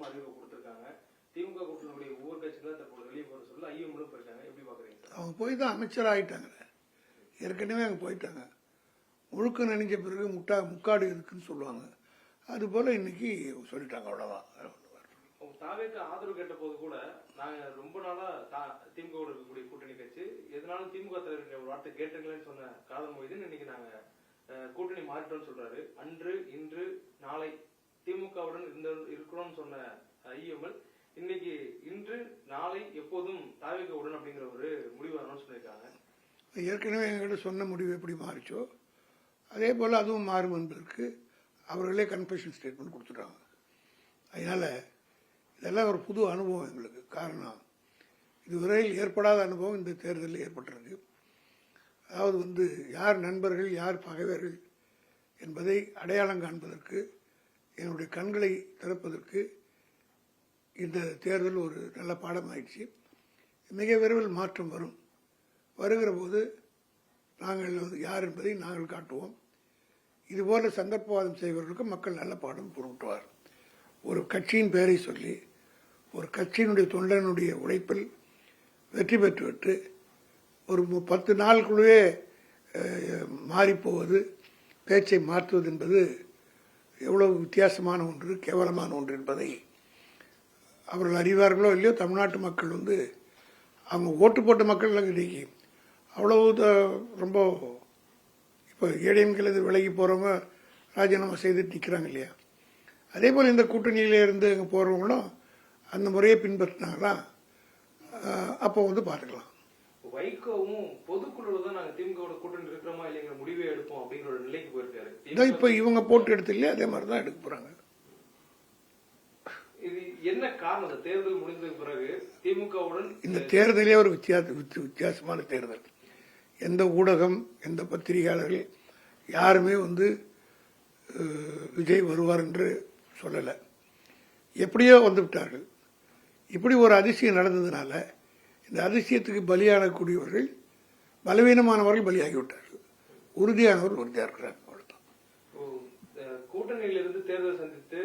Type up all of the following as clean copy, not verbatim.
ஐஎம்எல்லும் அறிவிப்பு கொடுத்திருக்காங்க. திமுக கூட்டணியுடைய ஒவ்வொரு கட்சிகளும் தற்போது வெளியே போற சொல்ல ஐஎம்எல்லும் போயிருக்காங்க. எப்படி பாக்குறீங்க? அவங்க போய் தான் அமைச்சர் ஆகிட்டாங்க. ஏற்கனவே அங்கே போயிட்டாங்க. முழுக்க நினைஞ்ச பிறகு முக்காடு இருக்குன்னு சொல்லுவாங்க. அது போல இன்னைக்கு சொல்லிட்டாங்க. அவ்வளவுதான். தாவேக்கு ஆதரவு கேட்ட போது கூட நாங்க ரொம்ப நாளா திமுக இருக்கக்கூடிய கூட்டணி கட்சி எதனாலும் திமுக தலைவர் ஒரு வார்த்தை கேட்டுங்களேன்னு சொன்ன காதல் மொய்தீன் இன்னைக்கு நாங்க கூட்டணி மாறிட்டோம்னு சொல்றாரு. அன்று இன்று நாளை திமுகவுடன் இருக்கிறோம்னு சொன்ன ஐஎம்எல் இன்னைக்கு இன்று நாளை எப்போதும் தாவேக்குடன் அப்படிங்கிற ஒரு முடிவு வரணும்னு சொல்லியிருக்காங்க. ஏற்கனவே எங்கிட்ட சொன்ன முடிவு எப்படி மாறிச்சோ அதே போல் அதுவும் மாறும் என்பதற்கு அவர்களே கன்ஃபெஷன் ஸ்டேட்மெண்ட் கொடுத்துட்டாங்க. அதனால் இதெல்லாம் ஒரு புது அனுபவம் எங்களுக்கு. காரணம், இதுவரையில் ஏற்படாத அனுபவம் இந்த தேர்தலில் ஏற்பட்டிருக்கு. அதாவது யார் நண்பர்கள் யார் பகைவர்கள் என்பதை அடையாளம் காண்பதற்கு, என்னுடைய கண்களை திறப்பதற்கு இந்த தேர்தல் ஒரு நல்ல பாடம் ஆயிடுச்சு. மிக விரைவில் மாற்றம் வரும். வருகிற போது நாங்கள் யார் என்பதை நாங்கள் காட்டுவோம். இதுபோல சந்தர்ப்பவாதம் செய்வர்களுக்கு மக்கள் நல்ல பாடம் புரிவிட்டுவார். ஒரு கட்சியின் பெயரை சொல்லி ஒரு கட்சியினுடைய தொண்டனுடைய உழைப்பில் வெற்றி பெற்றுவிட்டு ஒரு 10 நாளுக்குள்ளே மாறிப்போவது, பேச்சை மாற்றுவது என்பது எவ்வளவு வித்தியாசமான ஒன்று, கேவலமான ஒன்று என்பதை அவர்கள் அறிவார்களோ இல்லையோ. தமிழ்நாட்டு மக்கள் அவங்க ஓட்டு போட்ட மக்கள் இன்னைக்கு அவ்வளவு ரொம்ப இப்போ ஏடிஎம்கேலேருந்து விலகி போகிறவங்க ராஜினாமா செய்துட்டு நிற்கிறாங்க இல்லையா. அதே போல் இந்த கூட்டணியில இருந்து அங்கே போகிறவங்களும் அந்த முறையை பின்பற்றினாங்களா அப்போ பார்த்துக்கலாம். வைகோவும் பொதுக்குழு தான் நாங்கள் திமுக கூட்டணி இருக்கிறோமா இல்லைங்கிற முடிவை எடுப்போம் அப்படிங்கிற ஒரு நிலைக்கு போயிருக்காரு. இப்போ இவங்க போட்டு எடுத்து இல்லையா, அதே மாதிரி தான் எடுக்க போறாங்க. இது என்ன காரணம்? தேர்தல் முடிந்ததுக்கு பிறகு திமுகவுடன் இந்த தேர்தலே ஒரு வித்தியாசமான தேர்தல். எந்த ஊடகம் எந்த பத்திரிகையாளர்கள் யாருமே விஜய் வருவார் என்று சொல்லலை. எப்படியோ வந்துவிட்டார்கள். இப்படி ஒரு அதிசயம் நடந்ததுனால இந்த அதிசயத்துக்கு பலியாகக்கூடியவர்கள் பலவீனமானவர்கள் பலியாகிவிட்டார்கள். உறுதியானவர்கள் உறுதியாக இருக்கிறார்கள். அவ்வளவுதான். கூட்டணியிலிருந்து தேர்தல் சந்தித்து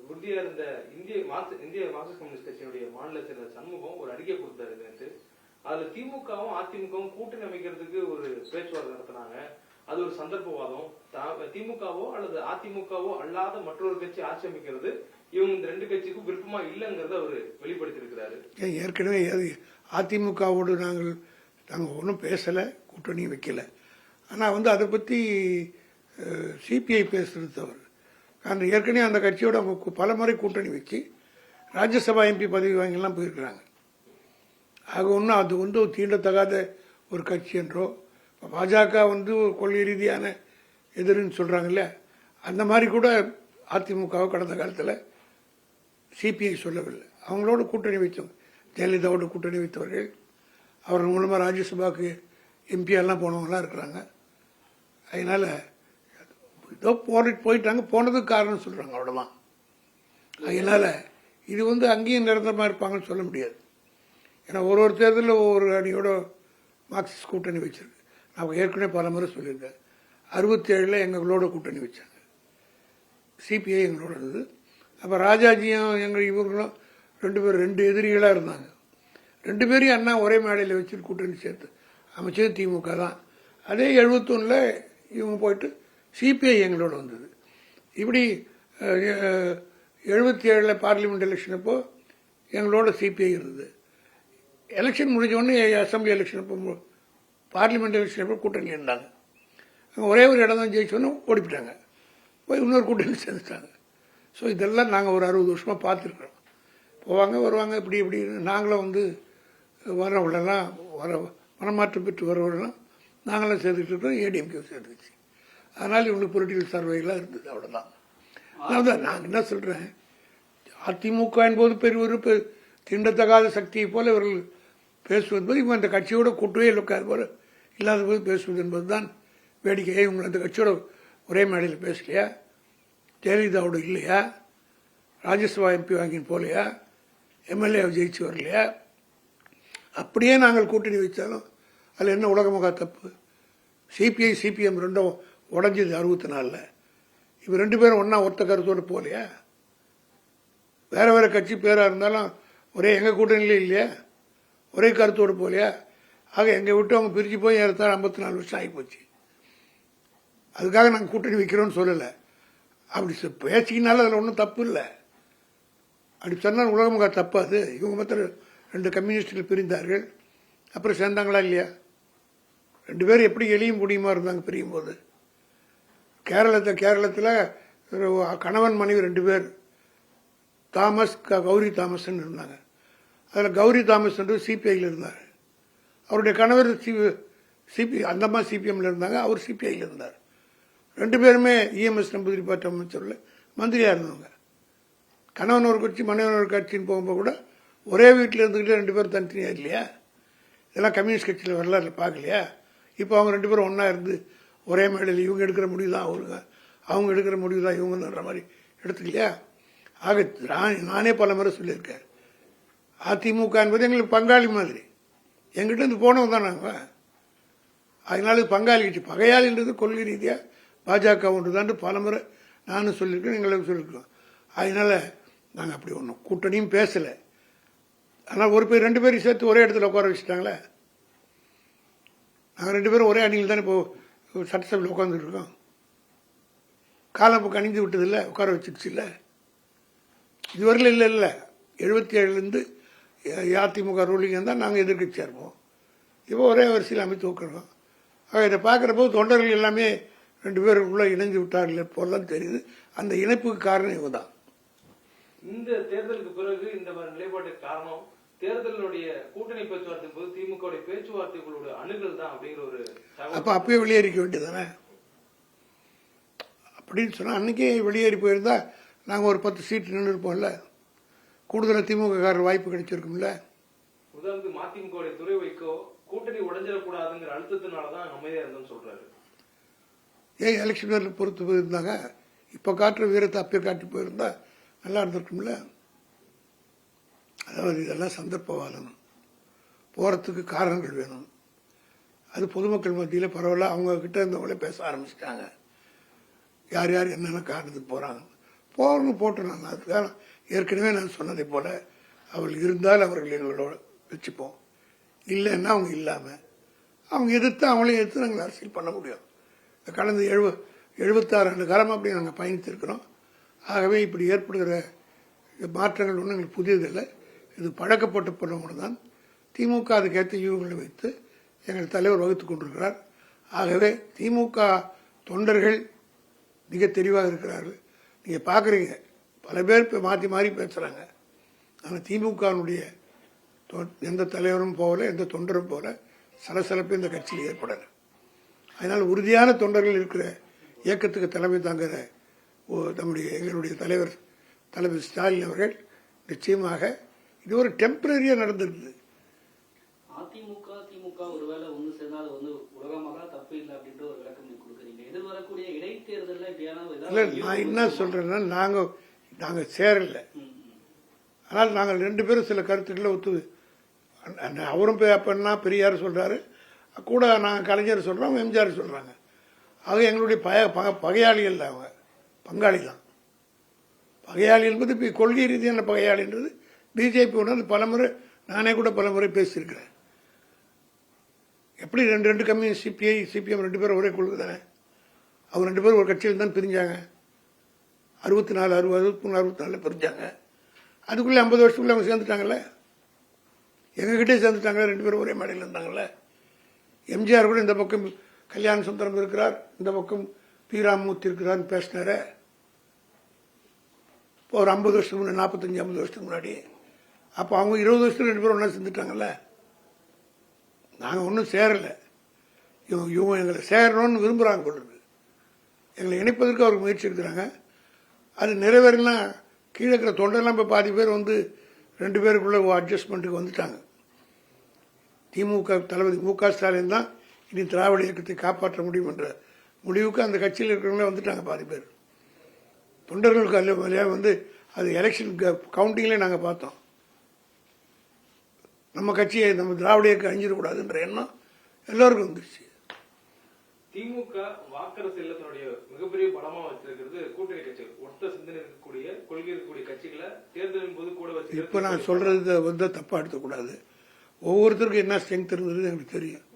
உறுதியா இருந்த இந்திய மார்க்சிஸ்ட் கம்யூனிஸ்ட் கட்சியினுடைய மாநில செயலர் சண்முகம் ஒரு அறிக்கை கொடுத்தாரு. அதுல திமுகவும் அதிமுகவும் கூட்டணி அமைக்கிறதுக்கு ஒரு பேச்சுவார்த்தை நடத்தினாங்க. அது ஒரு சந்தர்ப்பவாதம். திமுகவோ அல்லது அதிமுகவோ அல்லாத மற்றொரு கட்சி ஆட்சி அமைக்கிறது இவங்க இந்த 2 கட்சிக்கும் விருப்பமா இல்லைங்கிறத அவர் வெளிப்படுத்தியிருக்கிறாரு. ஏற்கனவே அதிமுகவோடு நாங்கள் ஒன்றும் பேசல, கூட்டணி வைக்கல. ஆனா அதை பத்தி சிபிஐ பேசுறது தவறு. அந்த ஏற்கனவே அந்த கட்சியோட அவங்க பல முறை கூட்டணி வச்சு ராஜ்யசபா எம்பி பதவி வாங்கிலாம் போயிருக்கிறாங்க. ஆக ஒன்றும் அது தீண்டத்தகாத ஒரு கட்சி என்றோ, பாஜக ஒரு கொள்கை ரீதியான எதிரின்னு சொல்றாங்கல்ல, அந்த மாதிரி கூட அதிமுகவை கடந்த காலத்தில் சிபிஐ சொல்லவில்லை. அவங்களோட கூட்டணி வைத்தவங்க, ஜெயலலிதாவோட கூட்டணி வைத்தவர்கள், அவர்கள் மூலமாக ராஜ்யசபாவுக்கு எம்பி எல்லாம் போனவங்களாம் இருக்கிறாங்க. அதனால ஏதோ போயிட்டாங்க, போனதுக்கு காரணம் சொல்றாங்க, அவ்வளவுதான். அதனால இது அங்கேயும் நிரந்தரமா இருப்பாங்கன்னு சொல்ல முடியாது. ஏன்னா ஒரு தேர்தலில் ஒவ்வொரு அணியோட மார்க்சிஸ்ட் கூட்டணி வச்சிருக்கு. நான் ஏற்கனவே பல முறை சொல்லியிருக்கேன். 67 எங்களோட கூட்டணி வச்சாங்க, சிபிஐ எங்களோட இருந்தது. அப்போ ராஜாஜியும் இவங்களும் 2 பேரும் 2 எதிரிகளாக இருந்தாங்க. 2 பேரையும் அண்ணா ஒரே மேடையில் வச்சுட்டு கூட்டணி சேர்த்து அமைச்சது திமுக தான். அதே 71 இவங்க போயிட்டு சிபிஐ எங்களோட வந்தது. இப்படி 77 பார்லிமெண்ட் எலெக்ஷன் அப்போ எங்களோட சிபிஐ இருந்தது. எலெக்ஷன் முடிஞ்ச உடனே அசம்பிளி எலெக்ஷன் அப்போ பார்லிமெண்ட் எலெக்ஷன் அப்போ கூட்டணி இருந்தாங்க. ஒரே ஒரு இடம் தான் ஜெயிச்சோன்னு ஓடிப்பிட்டாங்க, போய் இன்னொரு கூட்டணி சேர்ந்துட்டாங்க. ஸோ இதெல்லாம் நாங்கள் ஒரு 60 வருஷமாக பார்த்துருக்குறோம். போவாங்க வருவாங்க, இப்படி நாங்களும் வரவங்களெல்லாம் மனமாற்றம் பெற்று வரவர்களெல்லாம் நாங்களும் சேர்த்துட்டு இருக்கோம். ஏடிஎம்கே சேர்ந்துச்சு. அதனால் இவங்களுக்கு பொலிட்டிக்கல் சர்வேலாம் இருந்தது, அவ்வளோதான். அதான் நான் என்ன சொல்கிறேன், அதிமுக என்பது பெரிய ஒரு தீண்டத்தகாத சக்தியை போல இவர்கள் பேசுவது, இவங்க அந்த கட்சியோட கூட்டவே இருக்காது போல இல்லாத போது பேசுவது என்பதுதான் வேடிக்கையே. இவங்க அந்த கட்சியோட ஒரே மேடையில் பேசலையா, ஜெயலலிதாவோட இல்லையா, ராஜ்யசபா எம்பி வாங்கின்னு போலையா, எம்எல்ஏ ஜெயிச்சு வரலையா? அப்படியே நாங்கள் கூட்டணி வச்சாலும் அதில் என்ன உலகமாக தப்பு? சிபிஐ சிபிஎம் ரெண்டும் உடஞ்சது 64. இவ 2 பேரும் ஒன்னா ஒத்த கருத்தோடு போலையா? வேற வேற கட்சி பேராக இருந்தாலும் ஒரே எங்கள் கூட்டணியிலே இல்லையா, ஒரே கருத்தோடு போலையா? ஆக எங்கள் விட்டு அவங்க பிரிஞ்சு போய் ஏறத்தாழ 54 வருஷம் ஆகிப்போச்சு. அதுக்காக நாங்கள் கூட்டணி வைக்கிறோன்னு சொல்லலை. அப்படி பேசிக்கினாலும் அதில் ஒன்றும் தப்பு இல்லை. அப்படி சொன்னால் உலகமாக தப்பு. அது இவங்க மாத்திரம் 2 கம்யூனிஸ்டுகள் பிரிந்தார்கள், அப்புறம் சேர்ந்தாங்களா இல்லையா? 2 பேரும் எப்படி எளியும் முடியுமா இருந்தாங்க பிரியும் போது. கேரளத்தில் கணவன் மனைவி 2 பேர், தாமஸ் கௌரி தாமஸ்ன்னு இருந்தாங்க. அதில் கௌரி தாமஸ் என்று சிபிஐயில் இருந்தார். அவருடைய கணவர் அந்த அம்மா சிபிஎம்ல இருந்தாங்க, அவர் சிபிஐயில் இருந்தார். 2 பேருமே இஎம்எஸ் நம்பூதிரிப்பாட்டு அமைச்சரில் மந்திரியாக இருந்தவங்க. கணவன் ஒரு கட்சி மனைவன் ஒரு கட்சின்னு போகும்போது கூட ஒரே வீட்டில் இருந்துக்கிட்டு 2 பேரும் தனித்தனியாக இல்லையா? இதெல்லாம் கம்யூனிஸ்ட் கட்சியில் வரலாறு பார்க்கலையா? இப்போ அவங்க 2 பேரும் ஒன்றா இருந்து ஒரே மேடையில் இவங்க எடுக்கிற முடிவு தான் அவருங்க, அவங்க எடுக்கிற முடிவு தான் இவங்கன்ற மாதிரி எடுத்துக்கலையா? ஆக நானே பல முறை சொல்லியிருக்கேன், அதிமுக என்பது எங்களுக்கு பங்காளி மாதிரி. எங்கிட்ட இருந்து போனவங்க தான் நாங்கள். அதனால பங்காளி கட்சி, பகையாளின்றது கொள்கை ரீதியாக பாஜக ஒன்று தான் பல முறை நானும் சொல்லியிருக்கேன், எங்களுக்கு சொல்லியிருக்கோம். அதனால நாங்கள் அப்படி ஒன்றும் கூட்டணியும் பேசலை. ஆனால் 2 பேரும் சேர்த்து ஒரே இடத்துல உட்கார வச்சுட்டாங்களே. நாங்கள் 2 பேரும் ஒரே அணியில் தானே இப்போ சட்டசபையில் உட்காந்துட்டு இருக்கோம். காலம் இப்போ கணிந்து விட்டது இல்லை, உட்கார வச்சுடுச்சு இல்லை. இதுவரையில் இல்லை 77லேருந்து அதிமுக ரூலிங் இருந்தால் நாங்கள் எதிர்கட்சியாக இருப்போம். இப்போ ஒரே வரிசையில் அமைத்து உட்காருவோம். இதை பார்க்குறப்போ தொண்டர்கள் எல்லாமே 2 பேருக்குள்ளே இணைந்து விட்டார்கள் போலதான் தெரியுது. அந்த இணைப்புக்கு காரணம் இவங்க தான். இந்த தேர்தலுக்கு பிறகு இந்த நிலைப்பாட்டுக்கு காரணம் தேர்தலுடைய கூட்டணி பேச்சுவார்த்தை போது திமுக பேச்சுவார்த்தைகளோட அணுகல் தான் அப்படிங்கிற ஒரு. அப்ப அப்பயே வெளியேறிக்க வேண்டியதானே? அப்படின்னு சொன்னா அன்னைக்கே வெளியேறி போயிருந்தா நாங்க ஒரு 10 சீட் நின்று இருப்போம்ல, கூடுதலாக திமுக காரர் வாய்ப்பு கிடைச்சிருக்கும்ல. உதாரணத்துக்கு மதிமுக துறை வைக்கோ கூட்டணி உடைஞ்சிடக்கூடாதுங்கிற அழுத்தத்தினாலதான் அமைதியா இருந்தோம்னு சொல்றாரு. ஏன் எலெக்ஷன் பொறுத்து போயிருந்தாங்க? இப்ப காட்டுற வீரத்தை அப்பயே காட்டி போயிருந்தா நல்லா இருந்திருக்கும்ல. அதாவது இதெல்லாம் சந்தர்ப்பவாதம், போறதுக்கு காரணங்கள் வேணும். அது பொதுமக்கள் மத்தியில் பரவாயில்ல, அவங்க கிட்ட இருந்தவங்களே பேச ஆரம்பிச்சிட்டாங்க. யார் யார் என்னென்ன காரணத்துக்கு போறாங்க, போறன்னு போட்டுறாங்க. அதுக்காக ஏற்கனவே நான் சொன்னதை போல அவர்கள் இருந்தால் அவர்கள் எங்களோட வச்சுப்போம், இல்லைன்னா அவங்க இல்லாம அவங்க எதிர்த்து அவங்களையும் எதிர்த்து நாங்கள் அரசியல் பண்ண முடியும். கடந்த 76 ஆண்டு காலம் அப்படி நாங்கள் பயணித்திருக்கிறோம். ஆகவே இப்படி ஏற்படுகிற மாற்றங்கள் ஒன்றும் எங்களுக்கு புதியதில்லை. இது பழக்கப்பட்டு போனவங்க தான். திமுக அதுக்கேற்ற யூகங்களை வைத்து எங்கள் தலைவர் வகுத்துக் கொண்டிருக்கிறார். ஆகவே திமுக தொண்டர்கள் மிக தெளிவாக இருக்கிறார்கள். நீங்க பாக்குறீங்க, பல பேர் இப்ப மாற்றி மாறி பேசுறாங்க. ஆனால் திமுகனுடைய எந்த தலைவரும் போகல, எந்த தொண்டரும் போல சலசலப்பு இந்த கட்சியில் ஏற்படலை. அதனால் உறுதியான தொண்டர்கள் இருக்கிற இயக்கத்துக்கு தலைமை தாங்குகிற எங்களுடைய தலைவர் தளபதி ஸ்டாலின் அவர்கள் நிச்சயமாக இது ஒரு டெம்பரரியா நடந்திருக்கு. அதிமுக திமுக ஒருவேளை ஒன்று சேர்ந்தால் வந்து உலகமாக தப்பு இல்லை அப்படின்ற ஒரு விளக்கம் கொடுக்குறீங்க. எதிர்வரக்கூடிய இடைத்தேர்தலில் இல்ல, நான் என்ன சொல்றேன்னா நாங்க சேரல. ஆனால் நாங்கள் 2 பேரும் சில கருத்துக்களை ஒத்து, அவரும் அப்பன்னா பெரியார் சொல்றாரு, கூட நாங்கள் கலைஞர் சொல்றோம், எம்ஜிஆர் சொல்றாங்க. ஆக எங்களுடைய பகையாளிகள் அவங்க பங்காளி தான். பகையாளி என்பது கொள்கை ரீதியான பகையாளின்றது பிஜேபி ஒன்று பலமுறை, நானே கூட பலமுறை பேசியிருக்கிறேன். எப்படி 2 கம்யூனிஸ்ட் சிபிஐ சிபிஎம் 2 பேரும் ஒரே கொள்கை தானே. அவங்க 2 பேரும் ஒரு கட்சியில் தான் பிரிஞ்சாங்க. 64 64 பிரிஞ்சாங்க. அதுக்குள்ளே 50 வருஷத்துக்குள்ள அவங்க சேர்ந்துட்டாங்கல்ல, எங்ககிட்டே சேர்ந்துட்டாங்க. 2 பேரும் ஒரே மேடையில் இருந்தாங்கல்ல. எம்ஜிஆர் கூட இந்த பக்கம் கல்யாண சுந்தரம் இருக்கிறார், இந்த பக்கம் பி ராமமூர்த்தி இருக்கிறார் பேசினார. ஒரு 50 வருஷத்துக்கு முன்னாடி, 45-50 வருஷத்துக்கு முன்னாடி. அப்போ அவங்க 20 வருஷத்துல 2 பேரும் ஒன்றா சேர்ந்துட்டாங்கல்ல. நாங்கள் ஒன்றும் சேரல. இவங்க எங்களை சேரணும்னு விரும்புகிறாங்க கொள்ளுது. எங்களை இணைப்பதற்கு அவருக்கு முயற்சி எடுக்கிறாங்க. அது நிறைவேறலாம். கீழே இருக்கிற தொண்டெல்லாம் இப்போ பாதி பேர் வந்து 2 பேருக்குள்ள அட்ஜஸ்ட்மெண்ட்டுக்கு வந்துட்டாங்க. திமுக தளபதி மு.க. ஸ்டாலின் தான் இனி திராவிட இயக்கத்தை காப்பாற்ற முடியும் என்ற முடிவுக்கு அந்த கட்சியில் இருக்கிறவங்களே வந்துட்டாங்க பாதி பேர். தொண்டர்களுக்கு அல்ல வந்து அது எலெக்ஷன் கவுண்டிங்லேயே நாங்கள் பார்த்தோம். நம்ம கட்சியை நம்ம திராவிட இயக்கம் அழிஞ்சிடக்கூடாதுன்ற எண்ணம் எல்லோருக்கும் வந்துருச்சு. திமுக வாக்கரசியல்ல தன்னுடைய மிகப்பெரிய பலமா வச்சிருக்கிறது கூட்டணி கட்சிகள், ஒத்த சிந்தனை இருக்கக்கூடிய கொள்கை இருக்கக்கூடிய கட்சிகளை தேர்தலின் போது கூட வச்சு. இப்ப நான் சொல்றது வந்து தப்பா எடுத்துக்கூடாது. ஒவ்வொருத்தருக்கும் என்ன ஸ்ட்ரென்த் இருந்தது எனக்கு தெரியும்.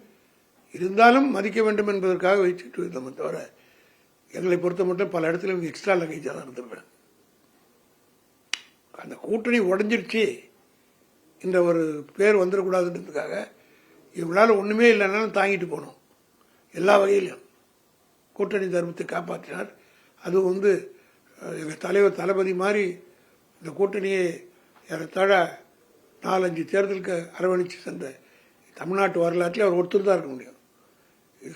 இருந்தாலும் மதிக்க வேண்டும் என்பதற்காக வச்சுட்டு இருந்தோம் தவிர, எங்களை பொறுத்த மட்டும் பல இடத்துல இவங்க எக்ஸ்ட்ரா லகேஜா தான் இருந்திருப்பேன். அந்த கூட்டணி உடஞ்சிருச்சு இந்த ஒரு பேர் வந்துடக்கூடாதுன்றதுக்காக இவங்களால ஒண்ணுமே இல்லைன்னாலும் தாங்கிட்டு போனோம். எல்லா வகையிலும் கூட்டணி தர்மத்தை காப்பாற்றினார். அது வந்து எங்கள் தலைவர் தளபதி மாதிரி இந்த கூட்டணியை ஏறத்தாழ 4-5 தேர்தலுக்கு அரவணைச்சு சென்ற தமிழ்நாட்டு வரலாற்றில் அவர் ஒருத்தர் தான் இருக்க முடியும்.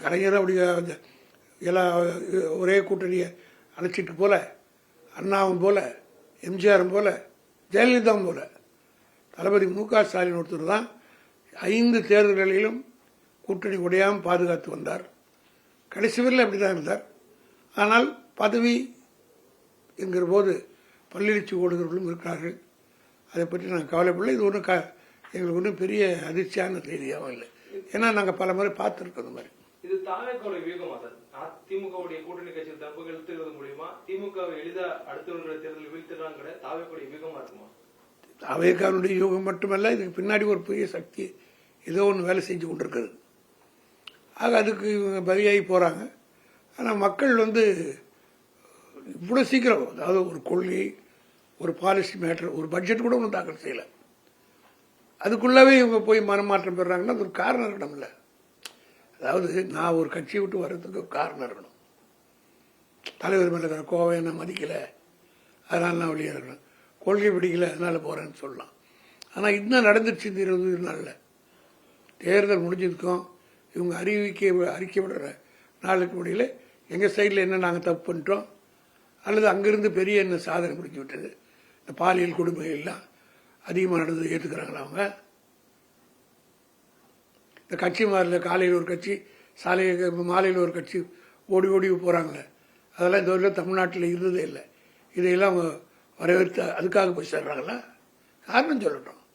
கலைஞர் அப்படி எல்லா ஒரே கூட்டணியை அழைச்சிட்டு போல, அண்ணாவும் போல, எம்ஜிஆரும் போல, ஜெயலலிதாவும் போல, தளபதி மு.க. ஸ்டாலின் ஒருத்தர் தான் 5 தேர்தல்களிலும் கூட்டணி உடையாமல் பாதுகாத்து வந்தார். கடைசி வரையில் அப்படிதான் இருந்தார். ஆனால் பதவி என்கிற போது பல்லிழிச்சு ஓடுகிறவர்களும் இருக்கிறார்கள். அதை பற்றி நாங்கள் கவலைப்படல. இது ஒன்றும் எங்களுக்கு ஒன்றும் பெரிய அதிர்ச்சியான செய்தியாகவும் இல்லை. ஏன்னா நாங்கள் பல முறை பார்த்துருக்கோம். இந்த மாதிரி இது தாவேக்காவுடைய வியூகமா சார்? திமுகவுடைய கூட்டணி கட்சி தரப்பு இழுத்துறது மூலியமா திமுகவை எளிதா அடுத்த வருகிற தேர்தலில் வீழ்த்துறாங்க தாவேக்காவுடைய வியூகமா இருக்குமா? தாவேக்காவுடைய யூகம் மட்டுமல்ல, இதுக்கு பின்னாடி ஒரு பெரிய சக்தி ஏதோ ஒன்று வேலை செஞ்சு கொண்டிருக்கிறது. ஆக அதுக்கு இவங்க பலியாகி போறாங்க. ஆனால் மக்கள் வந்து இவ்வளவு சீக்கிரம், அதாவது ஒரு கொள்கை, ஒரு பாலிசி மேட்டர், ஒரு பட்ஜெட் கூட ஒன்றும் தாக்கல் செய்யல, அதுக்குள்ளவே இவங்க போய் மனமாற்றம் பெறாங்கன்னா அது ஒரு காரணம் இருக்கணும்ல. அதாவது நான் ஒரு கட்சியை விட்டு வர்றதுக்கு ஒரு காரணம் இருக்கணும். தலைவர் மேல இருக்கிற கோவை என்ன மதிக்கல அதனால நான் வெளியே இருக்கணும், கொள்கை பிடிக்கல அதனால போறேன்னு சொல்லலாம். ஆனால் இன்னும் நடந்துருச்சு இந்த 20 நாளில். தேர்தல் முடிஞ்சதுக்கும் இவங்க அறிக்கை விடுற நாளுக்கு முடியல எங்கள் சைடில் என்ன நாங்கள் தப்பு பண்ணிட்டோம், அல்லது அங்கிருந்து பெரிய என்ன சாதனை முடிச்சு விட்டது, இந்த பாலியல் கொடுமை எல்லாம் அதிகமாக நடந்தது ஏற்றுக்கிறாங்களா அவங்க? இந்த கட்சி மாறில் காலையில் ஒரு கட்சி, மாலையில் ஒரு கட்சி ஓடி ஓடி போகிறாங்களே, அதெல்லாம் இந்த வரையில் தமிழ்நாட்டில் இருந்ததே இல்லை. இதையெல்லாம் அவங்க வரவேற்று அதுக்காக போய் சேர்றாங்களா? காரணம் சொல்லட்டும்.